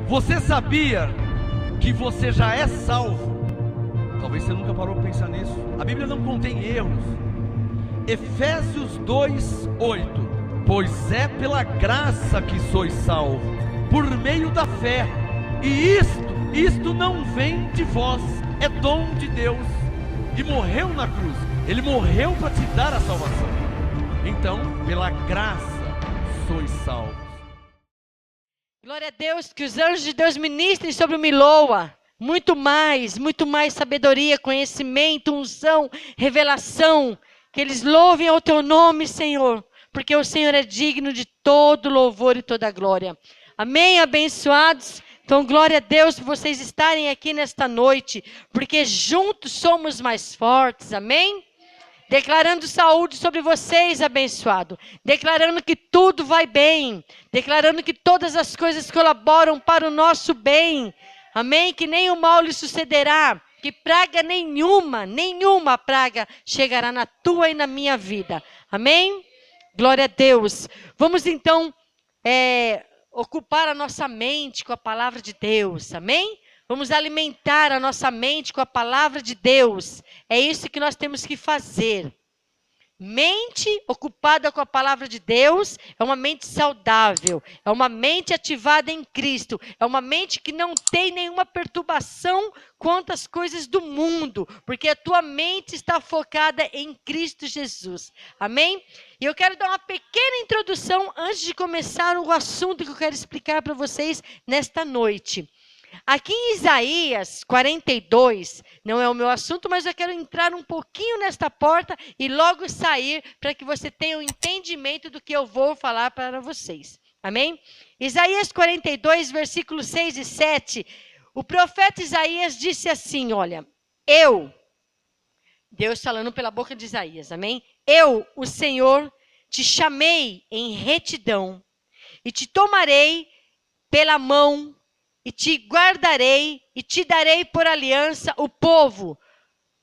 Você sabia que você já é salvo? Talvez você nunca parou para pensar nisso. A Bíblia não contém erros. Efésios 2:8. Pois é pela graça que sois salvos, por meio da fé. E isto não vem de vós, é dom de Deus. E morreu na cruz. Ele morreu para te dar a salvação. Então, pela graça sois salvos. Glória a Deus, que os anjos de Deus ministrem sobre o Miloa. Muito mais sabedoria, conhecimento, unção, revelação. Que eles louvem ao teu nome, Senhor. Porque o Senhor é digno de todo louvor e toda glória. Amém, abençoados? Então, glória a Deus por vocês estarem aqui nesta noite. Porque juntos somos mais fortes, amém? Declarando saúde sobre vocês, abençoado. Declarando que tudo vai bem. Declarando que todas as coisas colaboram para o nosso bem. Amém? Que nem o mal lhe sucederá. Que praga nenhuma praga chegará na tua e na minha vida. Amém? Glória a Deus. Vamos então ocupar a nossa mente com a palavra de Deus. Amém? Vamos alimentar a nossa mente com a palavra de Deus. É isso que nós temos que fazer. Mente ocupada com a palavra de Deus é uma mente saudável, é uma mente ativada em Cristo, é uma mente que não tem nenhuma perturbação quanto às coisas do mundo, porque a tua mente está focada em Cristo Jesus. Amém? E eu quero dar uma pequena introdução antes de começar o assunto que eu quero explicar para vocês nesta noite. Aqui em Isaías 42, não é o meu assunto, mas eu quero entrar um pouquinho nesta porta e logo sair para que você tenha um entendimento do que eu vou falar para vocês. Amém? Isaías 42, versículos 6 e 7, o profeta Isaías disse assim, olha, Deus falando pela boca de Isaías, amém? Eu, o Senhor, te chamei em retidão e te tomarei pela mão e te guardarei e te darei por aliança o povo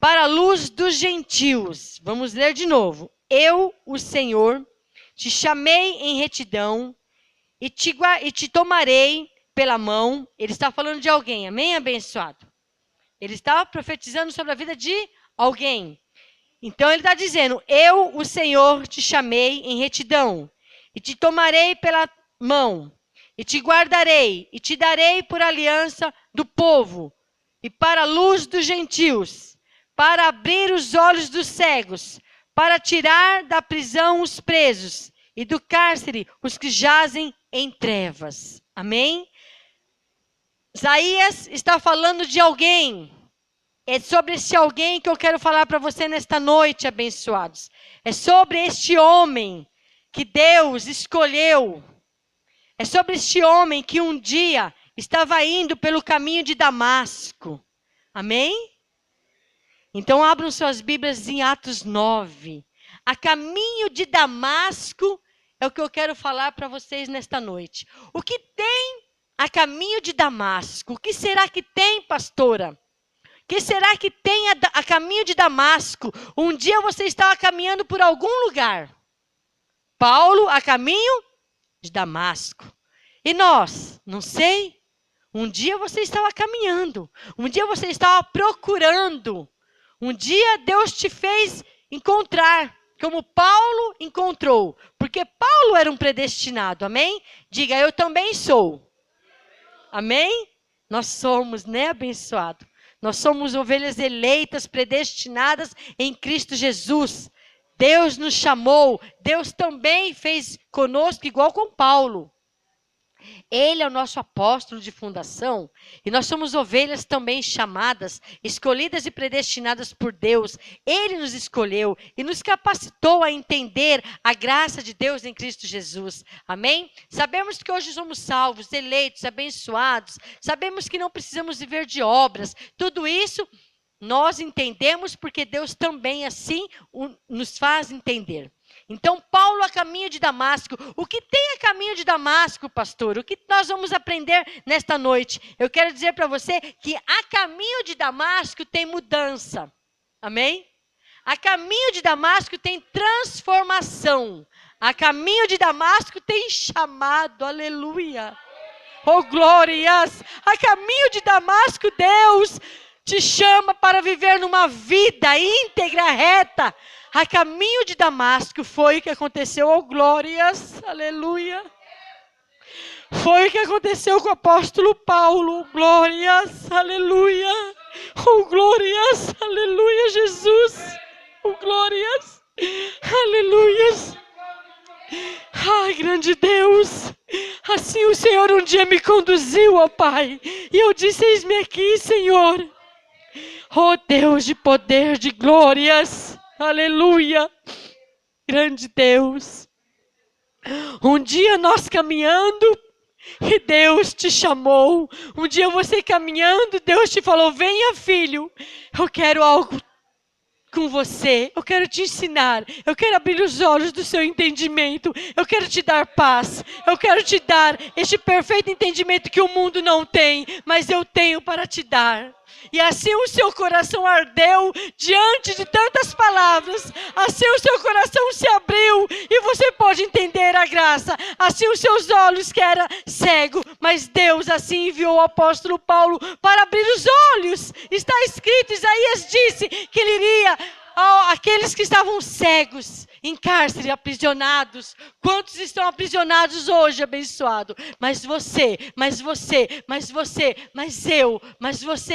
para a luz dos gentios. Vamos ler de novo. Eu, o Senhor, te chamei em retidão e te tomarei pela mão. Ele está falando de alguém, amém, abençoado? Ele está profetizando sobre a vida de alguém. Então ele está dizendo, eu, o Senhor, te chamei em retidão e te tomarei pela mão. E te guardarei, e te darei por aliança do povo, e para a luz dos gentios, para abrir os olhos dos cegos, para tirar da prisão os presos, e do cárcere os que jazem em trevas. Amém? Isaías está falando de alguém. É sobre esse alguém que eu quero falar para você nesta noite, abençoados. É sobre este homem que Deus escolheu. É sobre este homem que um dia estava indo pelo caminho de Damasco. Amém? Então abram suas Bíblias em Atos 9. A caminho de Damasco é o que eu quero falar para vocês nesta noite. O que tem a caminho de Damasco? O que será que tem, pastora? O que será que tem a caminho de Damasco? Um dia você estava caminhando por algum lugar. Paulo, a caminho de Damasco. E nós? Não sei. Um dia você estava caminhando. Um dia você estava procurando. Um dia Deus te fez encontrar, como Paulo encontrou. Porque Paulo era um predestinado, amém? Diga, eu também sou. Amém? Nós somos, né, abençoado? Nós somos ovelhas eleitas, predestinadas em Cristo Jesus. Deus nos chamou, Deus também fez conosco igual com Paulo. Ele é o nosso apóstolo de fundação e nós somos ovelhas também chamadas, escolhidas e predestinadas por Deus. Ele nos escolheu e nos capacitou a entender a graça de Deus em Cristo Jesus. Amém? Sabemos que hoje somos salvos, eleitos, abençoados. Sabemos que não precisamos viver de obras. Tudo isso nós entendemos porque Deus também assim nos faz entender. Então, Paulo a caminho de Damasco. O que tem a caminho de Damasco, pastor? O que nós vamos aprender nesta noite? Eu quero dizer para você que a caminho de Damasco tem mudança. Amém? A caminho de Damasco tem transformação. A caminho de Damasco tem chamado. Aleluia. Oh, glórias! A caminho de Damasco, Deus te chama para viver numa vida íntegra, reta. A caminho de Damasco foi o que aconteceu. Oh, glórias! Aleluia! Foi o que aconteceu com o apóstolo Paulo. Glórias! Aleluia! Oh, glórias! Aleluia, Jesus! Oh, glórias! Aleluias! Ai, grande Deus, assim o Senhor um dia me conduziu, ó Pai, e eu disse, eis-me aqui, Senhor. Oh Deus de poder, de glórias, aleluia, grande Deus. Um dia nós caminhando, e Deus te chamou. Um dia você caminhando, Deus te falou, venha filho, eu quero algo com você, eu quero te ensinar, eu quero abrir os olhos do seu entendimento, eu quero te dar paz, eu quero te dar este perfeito entendimento que o mundo não tem, mas eu tenho para te dar. E assim o seu coração ardeu diante de tantas palavras, assim o seu coração se abriu e você pode entender a graça. Assim os seus olhos que era cego, mas Deus assim enviou o apóstolo Paulo para abrir os olhos. Está escrito, Isaías disse que ele iria àqueles que estavam cegos, em cárcere, aprisionados. Quantos estão aprisionados hoje, abençoado? Mas você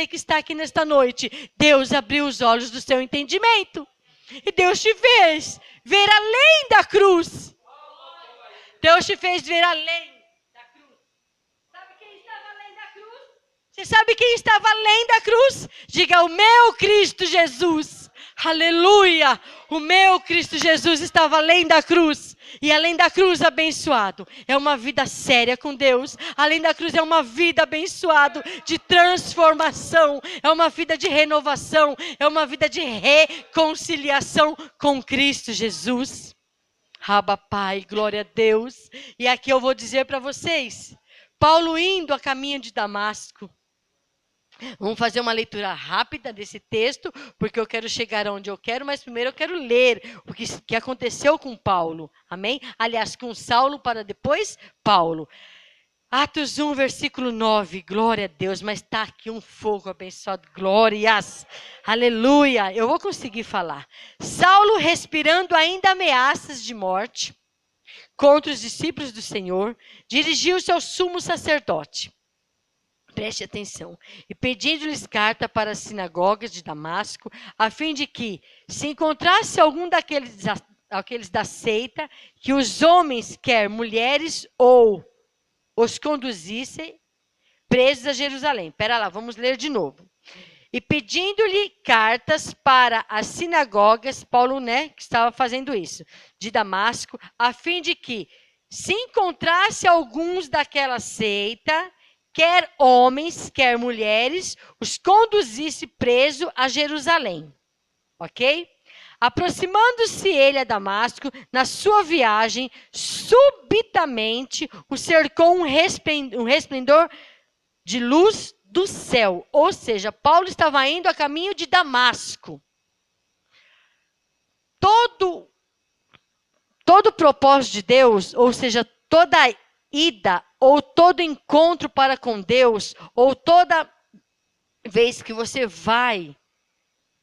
que está aqui nesta noite, Deus abriu os olhos do seu entendimento. E Deus te fez ver além da cruz. Deus te fez ver além da cruz. Sabe quem estava além da cruz? Você sabe quem estava além da cruz? Diga, o meu Cristo Jesus. Aleluia! O meu Cristo Jesus estava além da cruz. E além da cruz, abençoado, é uma vida séria com Deus. Além da cruz é uma vida, abençoado, de transformação. É uma vida de renovação. É uma vida de reconciliação com Cristo Jesus. Abba, Pai, glória a Deus. E aqui eu vou dizer para vocês, Paulo indo a caminho de Damasco. Vamos fazer uma leitura rápida desse texto, porque eu quero chegar onde eu quero, mas primeiro eu quero ler o que aconteceu com Paulo, amém? Aliás, com Saulo para depois Paulo. Atos 1, versículo 9, glória a Deus, mas está aqui um fogo abençoado, glórias, aleluia, eu vou conseguir falar. Saulo, respirando ainda ameaças de morte contra os discípulos do Senhor, dirigiu-se ao sumo sacerdote. Preste atenção. E pedindo-lhes carta para as sinagogas de Damasco, a fim de que, se encontrasse algum daqueles da seita, que os homens, quer mulheres, ou os conduzissem presos a Jerusalém. Espera lá, vamos ler de novo. E pedindo-lhe cartas para as sinagogas, Paulo, que estava fazendo isso, de Damasco, a fim de que, se encontrasse alguns daquela seita, quer homens, quer mulheres, os conduzisse preso a Jerusalém. Ok? Aproximando-se ele a Damasco, na sua viagem, subitamente o cercou um resplendor de luz do céu. Ou seja, Paulo estava indo a caminho de Damasco. Todo o propósito de Deus, ou seja, toda ida ou todo encontro para com Deus, ou toda vez que você vai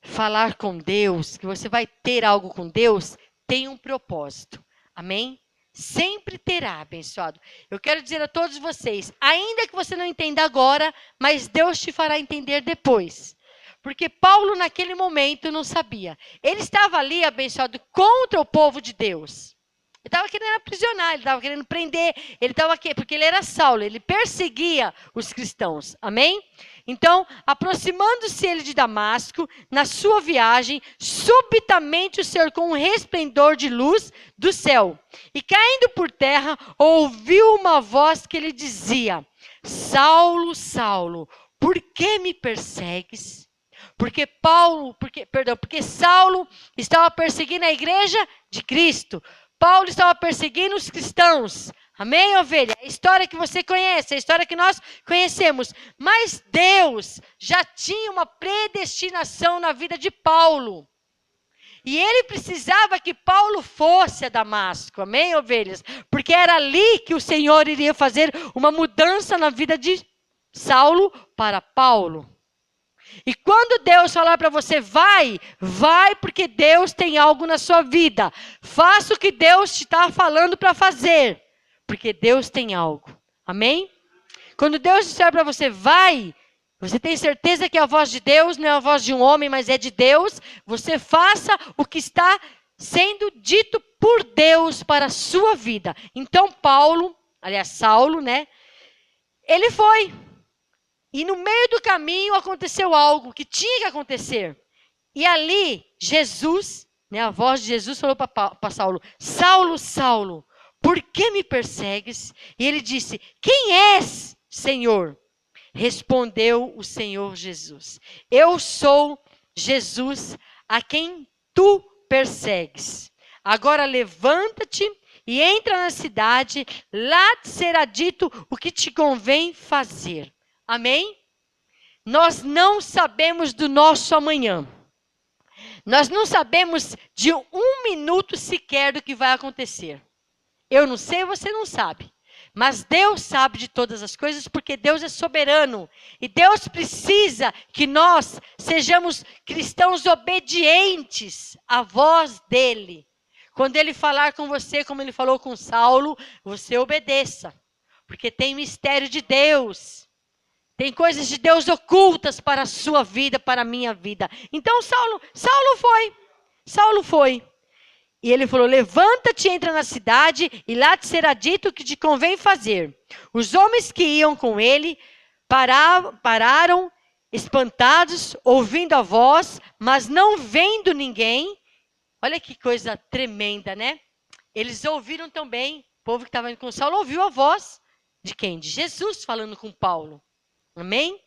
falar com Deus, que você vai ter algo com Deus, tem um propósito. Amém? Sempre terá, abençoado. Eu quero dizer a todos vocês, ainda que você não entenda agora, mas Deus te fará entender depois. Porque Paulo naquele momento não sabia. Ele estava ali, abençoado, contra o povo de Deus. Ele estava querendo aprisionar, ele estava querendo prender, ele estava aqui, porque ele era Saulo, ele perseguia os cristãos, amém? Então, aproximando-se ele de Damasco, na sua viagem, subitamente o cercou um resplendor de luz do céu. E caindo por terra, ouviu uma voz que lhe dizia, Saulo, Saulo, por que me persegues? Porque Saulo estava perseguindo a igreja de Cristo. Paulo estava perseguindo os cristãos. Amém, ovelha? A história que você conhece, a história que nós conhecemos. Mas Deus já tinha uma predestinação na vida de Paulo. E ele precisava que Paulo fosse a Damasco, amém, ovelhas? Porque era ali que o Senhor iria fazer uma mudança na vida de Saulo para Paulo. E quando Deus falar para você, vai porque Deus tem algo na sua vida. Faça o que Deus te está falando para fazer, porque Deus tem algo, amém? Quando Deus disser para você, vai, você tem certeza que é a voz de Deus, não é a voz de um homem, mas é de Deus. Você faça o que está sendo dito por Deus para a sua vida. Então Saulo, né? Ele foi. E no meio do caminho aconteceu algo que tinha que acontecer. E ali, Jesus, né, a voz de Jesus falou para Saulo, Saulo, Saulo, por que me persegues? E ele disse, quem és, Senhor? Respondeu o Senhor Jesus, eu sou Jesus a quem tu persegues. Agora levanta-te e entra na cidade, lá te será dito o que te convém fazer. Amém? Nós não sabemos do nosso amanhã. Nós não sabemos de um minuto sequer do que vai acontecer. Eu não sei, você não sabe. Mas Deus sabe de todas as coisas, porque Deus é soberano. E Deus precisa que nós sejamos cristãos obedientes à voz dEle. Quando Ele falar com você, como Ele falou com Saulo, você obedeça. Porque tem mistério de Deus. Tem coisas de Deus ocultas para a sua vida, para a minha vida. Então Saulo foi. E ele falou, levanta-te, entra na cidade, e lá te será dito o que te convém fazer. Os homens que iam com ele pararam, espantados, ouvindo a voz, mas não vendo ninguém. Olha que coisa tremenda, né? Eles ouviram também, o povo que estava indo com Saulo ouviu a voz de quem? De Jesus falando com Paulo. Amém?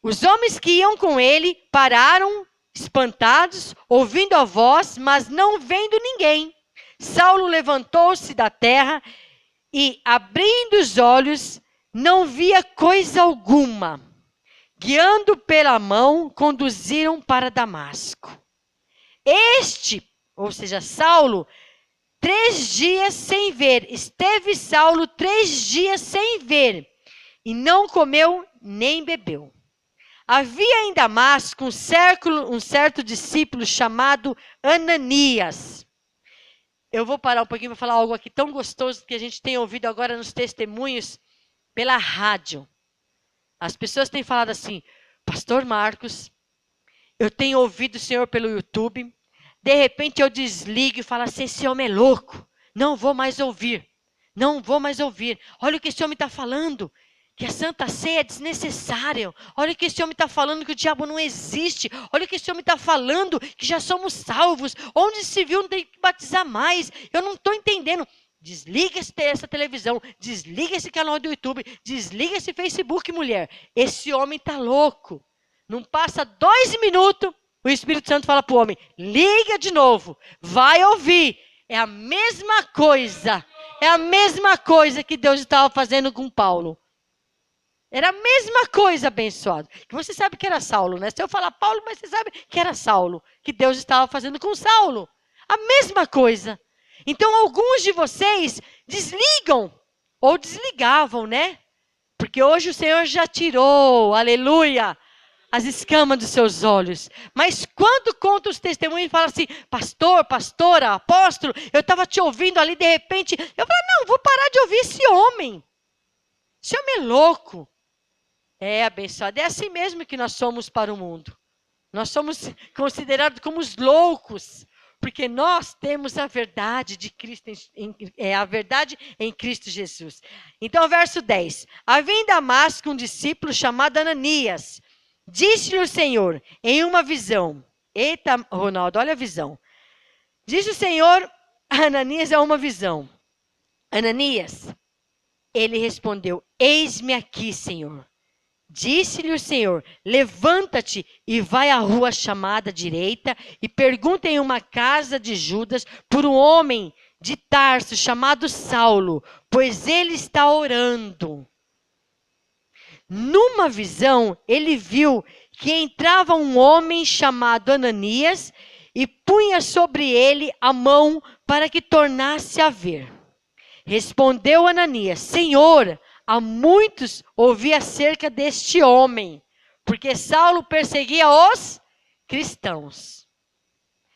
Os homens que iam com ele pararam, espantados, ouvindo a voz, mas não vendo ninguém. Saulo levantou-se da terra e, abrindo os olhos, não via coisa alguma. Guiando pela mão, conduziram para Damasco. Ou seja, Saulo, 3 dias sem ver. Esteve Saulo 3 dias sem ver, e não comeu nem bebeu. Havia em Damasco um certo discípulo chamado Ananias. Eu vou parar um pouquinho para falar algo aqui tão gostoso que a gente tem ouvido agora nos testemunhos pela rádio. As pessoas têm falado assim, Pastor Marcos, eu tenho ouvido o Senhor pelo YouTube, de repente eu desligo e falo assim, esse homem é louco, não vou mais ouvir. Olha o que esse homem está falando. Que a Santa Ceia é desnecessária. Olha o que esse homem está falando, que o diabo não existe. Olha o que esse homem está falando, que já somos salvos. Onde se viu, não tem que batizar mais. Eu não estou entendendo. Desliga essa televisão, desliga esse canal do YouTube, desliga esse Facebook, mulher. Esse homem está louco. Não passa 2 minutos, o Espírito Santo fala para o homem, liga de novo, vai ouvir. É a mesma coisa. É a mesma coisa que Deus estava fazendo com Paulo. Era a mesma coisa, abençoado. Você sabe que era Saulo, né? Se eu falar Paulo, mas você sabe que era Saulo. Que Deus estava fazendo com Saulo. A mesma coisa. Então, alguns de vocês desligam. Ou desligavam, né? Porque hoje o Senhor já tirou, aleluia, as escamas dos seus olhos. Mas quando conta os testemunhos e fala assim, pastor, pastora, apóstolo, eu estava te ouvindo ali, de repente, eu falo, não, vou parar de ouvir esse homem. Esse homem é louco. É, abençoado. É assim mesmo que nós somos para o mundo. Nós somos considerados como os loucos, porque nós temos a verdade de Cristo, a verdade em Cristo Jesus. Então, verso 10. Havia em Damasco um discípulo chamado Ananias. Disse-lhe o Senhor em uma visão. Eita, Ronaldo, olha a visão. Disse o Senhor a Ananias uma visão. Ananias, ele respondeu, eis-me aqui, Senhor. Disse-lhe o Senhor, levanta-te e vai à rua chamada direita e pergunta em uma casa de Judas por um homem de Tarso chamado Saulo, pois ele está orando. Numa visão, ele viu que entrava um homem chamado Ananias e punha sobre ele a mão para que tornasse a ver. Respondeu Ananias: Senhor, há muitos ouvi acerca deste homem, porque Saulo perseguia os cristãos.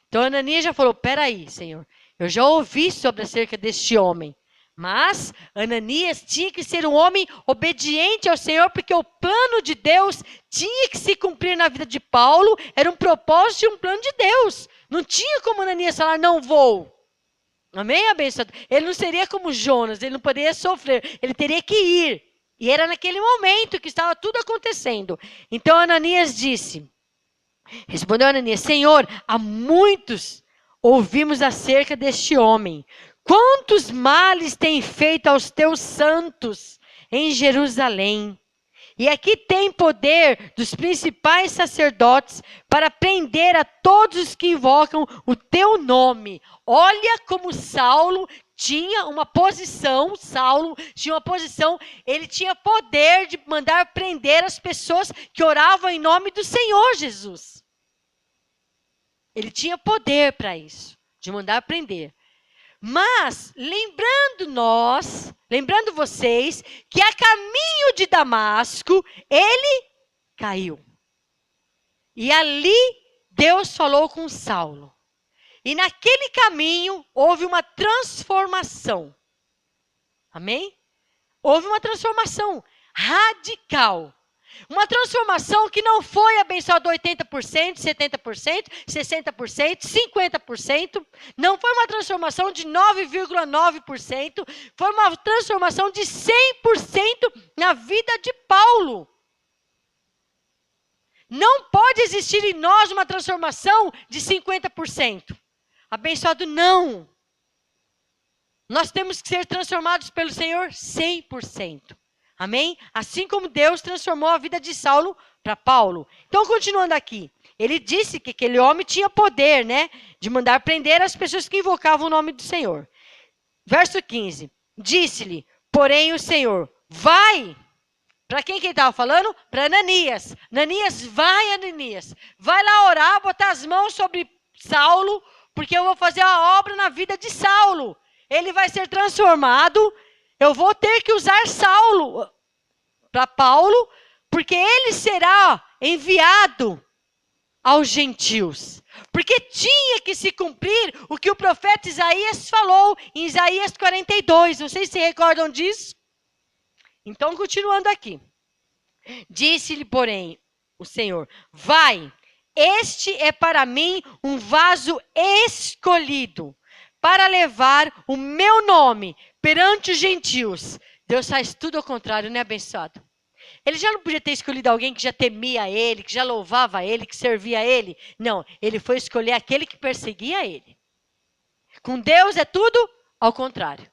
Então Ananias já falou: peraí, Senhor, eu já ouvi sobre acerca deste homem. Mas Ananias tinha que ser um homem obediente ao Senhor, porque o plano de Deus tinha que se cumprir na vida de Paulo, era um propósito e um plano de Deus. Não tinha como Ananias falar: não vou. Amém, abençoado? Ele não seria como Jonas, ele não poderia sofrer, ele teria que ir. E era naquele momento que estava tudo acontecendo. Então Ananias disse, respondeu Ananias: Senhor, há muitos ouvimos acerca deste homem. Quantos males tem feito aos teus santos em Jerusalém? E aqui tem poder dos principais sacerdotes para prender a todos os que invocam o teu nome. Olha como Saulo tinha uma posição, ele tinha poder de mandar prender as pessoas que oravam em nome do Senhor Jesus. Ele tinha poder para isso, de mandar prender. Mas, lembrando vocês, que a caminho de Damasco, ele caiu. E ali, Deus falou com Saulo. E naquele caminho, houve uma transformação. Amém? Houve uma transformação radical. Uma transformação que não foi abençoada 80%, 70%, 60%, 50%. Não foi uma transformação de 9,9%. Foi uma transformação de 100% na vida de Paulo. Não pode existir em nós uma transformação de 50%. Abençoado, não. Nós temos que ser transformados pelo Senhor 100%. Amém? Assim como Deus transformou a vida de Saulo para Paulo. Então, continuando aqui. Ele disse que aquele homem tinha poder, né? De mandar prender as pessoas que invocavam o nome do Senhor. Verso 15. Disse-lhe, porém, o Senhor, vai. Para quem que ele estava falando? Para Ananias. Ananias, vai lá orar, botar as mãos sobre Saulo, porque eu vou fazer a obra na vida de Saulo. Ele vai ser transformado. Eu vou ter que usar Saulo para Paulo, porque ele será enviado aos gentios. Porque tinha que se cumprir o que o profeta Isaías falou em Isaías 42. Não sei se recordam disso. Então, continuando aqui. Disse-lhe, porém, o Senhor, vai, este é para mim um vaso escolhido, para levar o meu nome perante os gentios. Deus faz tudo ao contrário, né, abençoado? Ele já não podia ter escolhido alguém que já temia ele, que já louvava ele, que servia ele. Não, ele foi escolher aquele que perseguia ele. Com Deus é tudo ao contrário.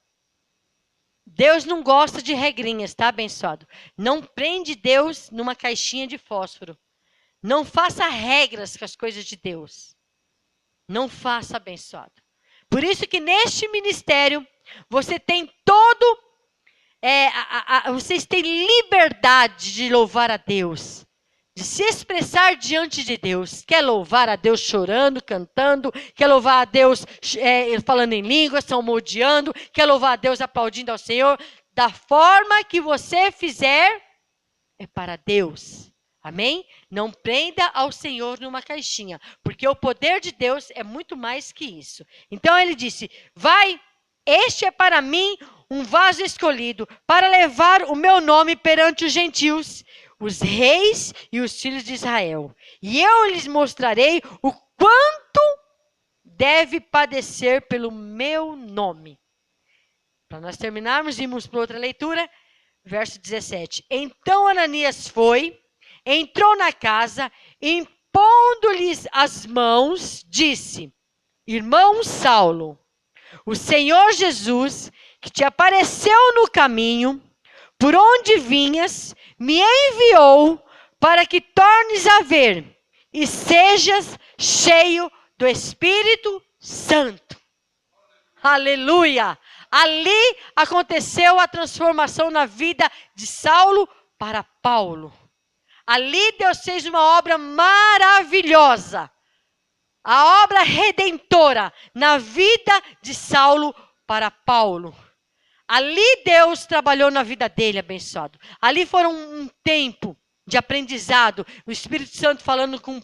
Deus não gosta de regrinhas, tá, abençoado? Não prende Deus numa caixinha de fósforo. Não faça regras com as coisas de Deus. Não faça, abençoado. Por isso que neste ministério, você tem vocês têm liberdade de louvar a Deus, de se expressar diante de Deus. Quer louvar a Deus chorando, cantando, quer louvar a Deus falando em línguas, salmodiando, quer louvar a Deus aplaudindo ao Senhor. Da forma que você fizer, é para Deus. Amém? Não prenda ao Senhor numa caixinha, porque o poder de Deus é muito mais que isso. Então ele disse, vai, este é para mim um vaso escolhido, para levar o meu nome perante os gentios, os reis e os filhos de Israel. E eu lhes mostrarei o quanto deve padecer pelo meu nome. Para nós terminarmos, vimos para outra leitura, verso 17. Então Ananias foi, entrou na casa, impondo-lhes as mãos, disse, irmão Saulo, o Senhor Jesus, que te apareceu no caminho, por onde vinhas, me enviou para que tornes a ver e sejas cheio do Espírito Santo. Aleluia! Ali aconteceu a transformação na vida de Saulo para Paulo. Ali Deus fez uma obra maravilhosa. a obra redentora na vida de Saulo para Paulo. Ali Deus trabalhou na vida dele, abençoado. Ali foram um tempo de aprendizado, o Espírito Santo falando com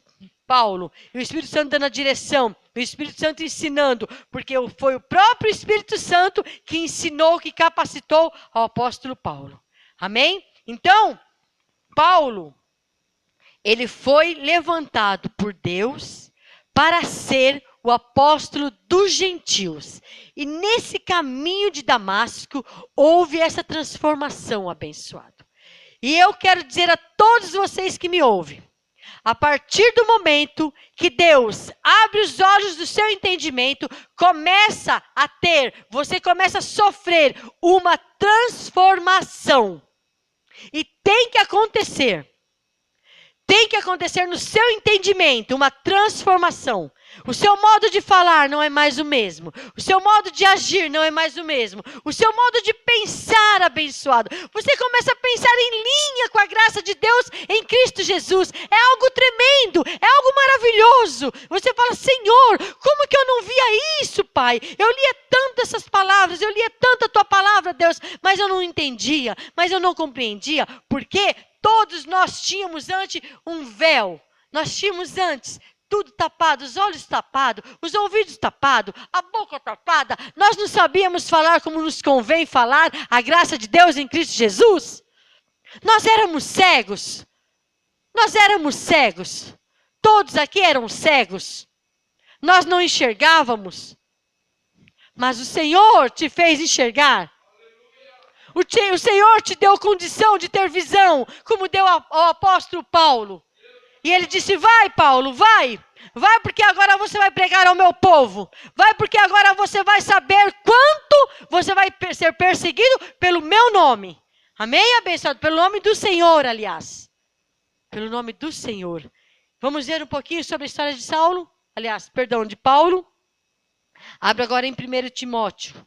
Paulo, e o Espírito Santo dando a direção, o Espírito Santo ensinando, porque foi o próprio Espírito Santo que ensinou, que capacitou ao apóstolo Paulo. Amém? Então, Paulo, ele foi levantado por Deus para ser o apóstolo dos gentios. E nesse caminho de Damasco, houve essa transformação, abençoado. E eu quero dizer a todos vocês que me ouvem, a partir do momento que Deus abre os olhos do seu entendimento, você começa a sofrer uma transformação. E tem que acontecer. Tem que acontecer no seu entendimento uma transformação. O seu modo de falar não é mais o mesmo. O seu modo de agir não é mais o mesmo. O seu modo de pensar, abençoado. Você começa a pensar em linha com a graça de Deus em Cristo Jesus. É algo tremendo, é algo maravilhoso. Você fala, Senhor, como que eu não via isso, Pai? Eu lia tanto essas palavras, eu lia tanto a Tua palavra, Deus, mas eu não entendia, mas eu não compreendia. Por quê? Todos nós tínhamos antes um véu. Nós tínhamos antes tudo tapado, os olhos tapados, os ouvidos tapados, a boca tapada. Nós não sabíamos falar como nos convém falar a graça de Deus em Cristo Jesus. Nós éramos cegos. Nós éramos cegos. Todos aqui eram cegos. Nós não enxergávamos. Mas o Senhor te fez enxergar. O Senhor te deu condição de ter visão, como deu ao apóstolo Paulo. E ele disse, vai Paulo, vai. Vai porque agora você vai pregar ao meu povo. Vai porque agora você vai saber quanto você vai ser perseguido pelo meu nome. Amém, abençoado? Pelo nome do Senhor, aliás. Pelo nome do Senhor. Vamos ver um pouquinho sobre a história de Saulo. De Paulo. Abre agora em 1 Timóteo.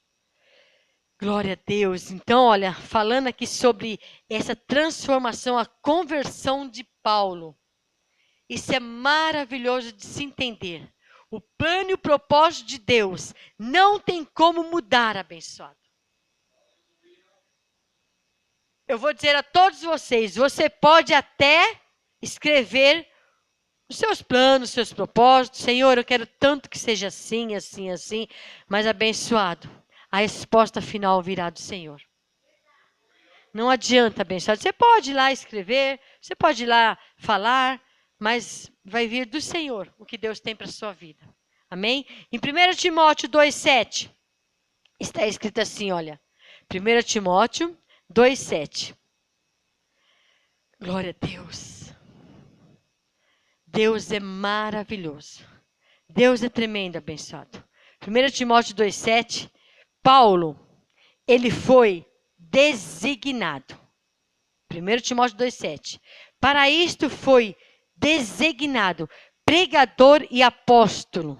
Glória a Deus. Então, olha, falando aqui sobre essa transformação, a conversão de Paulo. Isso é maravilhoso de se entender. O plano e o propósito de Deus não tem como mudar, abençoado. Eu vou dizer a todos vocês, você pode até escrever os seus planos, os seus propósitos. Senhor, eu quero tanto que seja assim, assim, assim, mas abençoado. A resposta final virá do Senhor. Não adianta, abençoado. Você pode ir lá escrever, você pode ir lá falar, mas vai vir do Senhor o que Deus tem para a sua vida. Amém? Em 1 Timóteo 2,7, está escrito assim, olha. 1 Timóteo 2,7. Glória a Deus. Deus é maravilhoso. Deus é tremendo, abençoado. 1 Timóteo 2,7. Paulo, ele foi designado. 1 Timóteo 2,7. Para isto foi designado pregador e apóstolo.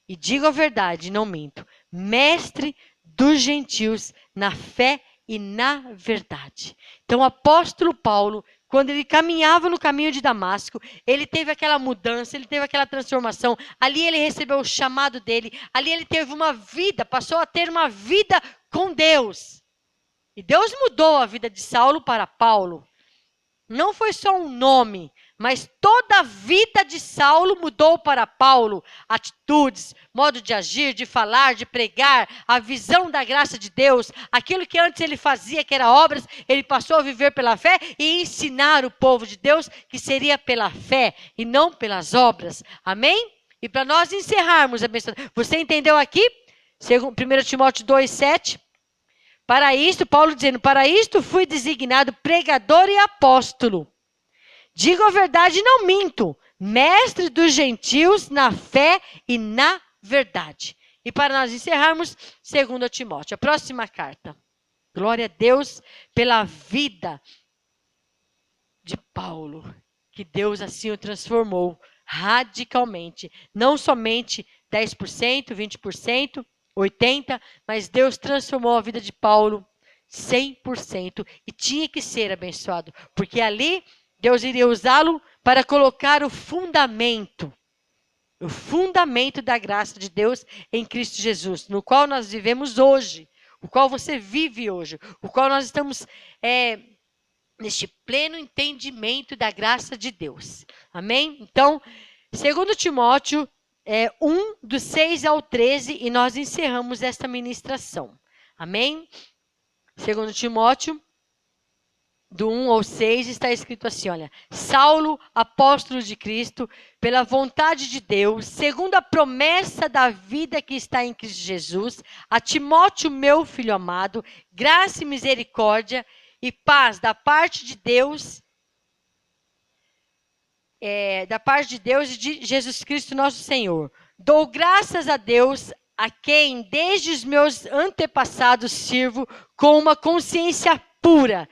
E digo a verdade, não minto. Mestre dos gentios na fé e na verdade. Então, o apóstolo Paulo, quando ele caminhava no caminho de Damasco, ele teve aquela mudança, ele teve aquela transformação. Ali ele recebeu o chamado dele. Ali ele teve uma vida, passou a ter uma vida com Deus. E Deus mudou a vida de Saulo para Paulo. Não foi só um nome, mas toda a vida de Saulo mudou para Paulo. Atitudes, modo de agir, de falar, de pregar, a visão da graça de Deus. Aquilo que antes ele fazia, que era obras, ele passou a viver pela fé e ensinar o povo de Deus que seria pela fé e não pelas obras. Amém? E para nós encerrarmos, você entendeu aqui? 1 Timóteo 2,7. Para isto, Paulo dizendo, para isto fui designado pregador e apóstolo. Digo a verdade e não minto, mestre dos gentios na fé e na verdade. E para nós encerrarmos, 2 Timóteo, a próxima carta. Glória a Deus pela vida de Paulo, que Deus assim o transformou radicalmente. Não somente 10%, 20%, 80%, mas Deus transformou a vida de Paulo 100%. E tinha que ser abençoado, porque ali Deus iria usá-lo para colocar o fundamento da graça de Deus em Cristo Jesus, no qual nós vivemos hoje, o qual você vive hoje, o qual nós estamos neste pleno entendimento da graça de Deus. Amém? Então, 2 Timóteo 1, do 6 ao 13, e nós encerramos esta ministração. Amém? 2 Timóteo, do 1 ao 6, está escrito assim, olha. Saulo, apóstolo de Cristo, pela vontade de Deus, segundo a promessa da vida que está em Cristo Jesus, a Timóteo, meu filho amado, graça e misericórdia e paz da parte de Deus, e de Jesus Cristo nosso Senhor. Dou graças a Deus, a quem desde os meus antepassados sirvo com uma consciência pura,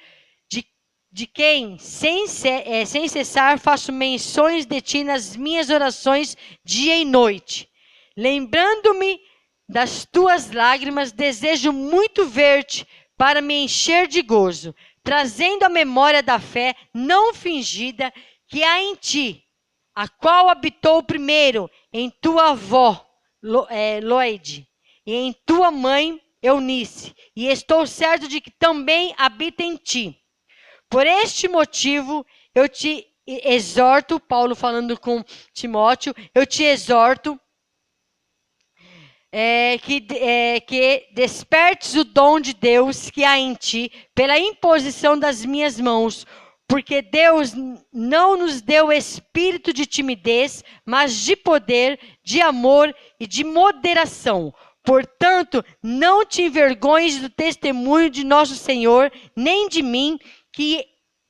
de quem sem cessar faço menções de ti nas minhas orações dia e noite. Lembrando-me das tuas lágrimas, desejo muito ver-te para me encher de gozo, trazendo a memória da fé não fingida que há em ti, a qual habitou primeiro em tua avó, Loide, e em tua mãe, Eunice, e estou certo de que também habita em ti. Por este motivo, eu te exorto, Paulo falando com Timóteo, eu te exorto que despertes o dom de Deus que há em ti pela imposição das minhas mãos, porque Deus não nos deu espírito de timidez, mas de poder, de amor e de moderação. Portanto, não te envergonhes do testemunho de nosso Senhor, nem de mim, que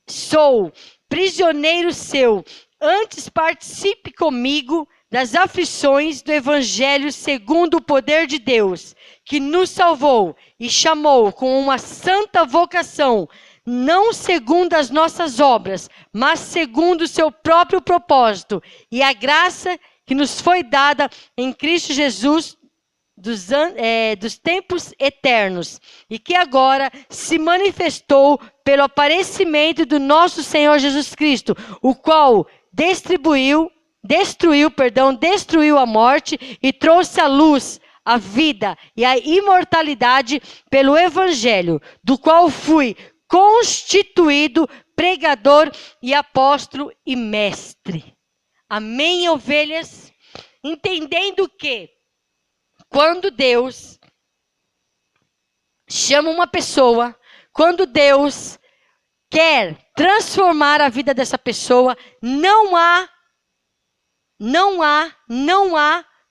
sou prisioneiro seu. Antes participe comigo das aflições do Evangelho segundo o poder de Deus, que nos salvou e chamou com uma santa vocação, não segundo as nossas obras, mas segundo o seu próprio propósito, e a graça que nos foi dada em Cristo Jesus dos tempos eternos, e que agora se manifestou pelo aparecimento do nosso Senhor Jesus Cristo, o qual destruiu a morte e trouxe à luz a vida e a imortalidade pelo Evangelho, do qual fui constituído pregador e apóstolo e mestre. Amém, ovelhas? Entendendo que quando Deus chama uma pessoa, quando Deus quer transformar a vida dessa pessoa, não há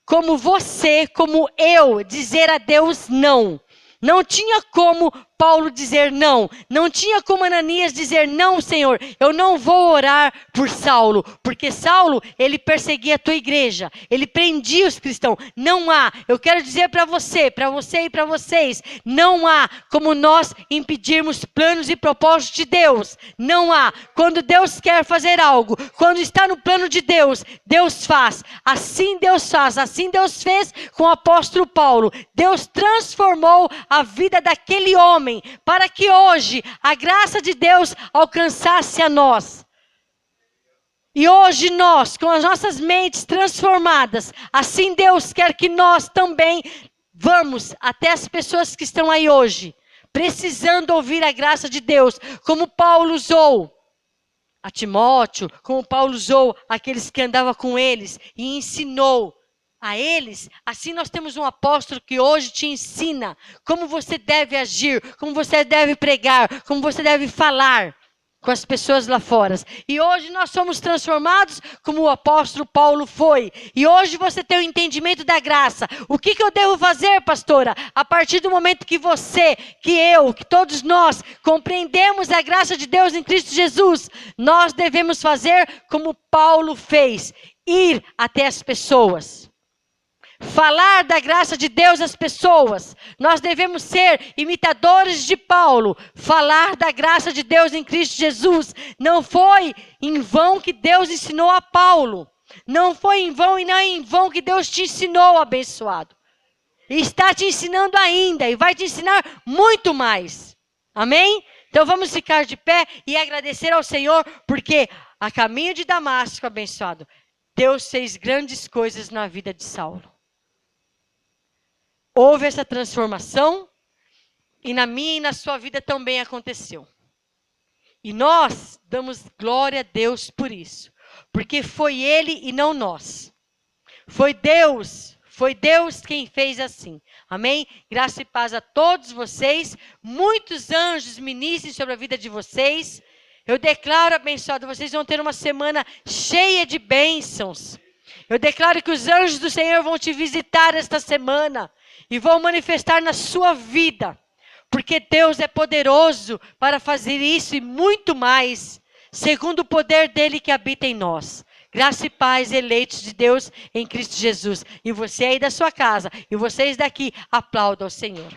como você, como eu, dizer a Deus não. Não tinha como Paulo dizer não. Não tinha como Ananias dizer não, Senhor. Eu não vou orar por Saulo. Porque Saulo, ele perseguia a tua igreja. Ele prendia os cristãos. Não há. Eu quero dizer para você e para vocês. Não há como nós impedirmos planos e propósitos de Deus. Não há. Quando Deus quer fazer algo, quando está no plano de Deus, Deus faz. Assim Deus faz. Assim Deus fez com o apóstolo Paulo. Deus transformou a vida daquele homem, para que hoje a graça de Deus alcançasse a nós. E hoje nós, com as nossas mentes transformadas, assim Deus quer que nós também vamos até as pessoas que estão aí hoje, precisando ouvir a graça de Deus, como Paulo usou a Timóteo, como Paulo usou aqueles que andavam com eles e ensinou a eles. Assim nós temos um apóstolo que hoje te ensina como você deve agir, como você deve pregar, como você deve falar com as pessoas lá fora. E hoje nós somos transformados como o apóstolo Paulo foi. E hoje você tem o entendimento da graça. O que eu devo fazer, pastora? A partir do momento que você, que eu, que todos nós compreendemos a graça de Deus em Cristo Jesus, nós devemos fazer como Paulo fez, ir até as pessoas. Falar da graça de Deus às pessoas. Nós devemos ser imitadores de Paulo. Falar da graça de Deus em Cristo Jesus. Não foi em vão que Deus ensinou a Paulo. Não foi em vão e não é em vão que Deus te ensinou, abençoado. E está te ensinando ainda e vai te ensinar muito mais. Amém? Então vamos ficar de pé e agradecer ao Senhor, porque a caminho de Damasco, abençoado, Deus fez grandes coisas na vida de Saulo. Houve essa transformação e na minha e na sua vida também aconteceu. E nós damos glória a Deus por isso, porque foi Ele e não nós. Foi Deus quem fez assim. Amém? Graça e paz a todos vocês. Muitos anjos ministrem sobre a vida de vocês. Eu declaro, abençoado, vocês vão ter uma semana cheia de bênçãos. Eu declaro que os anjos do Senhor vão te visitar esta semana e vão manifestar na sua vida. Porque Deus é poderoso para fazer isso e muito mais, segundo o poder dele que habita em nós. Graça e paz, eleitos de Deus em Cristo Jesus. E você aí da sua casa, e vocês daqui, aplaudam ao Senhor.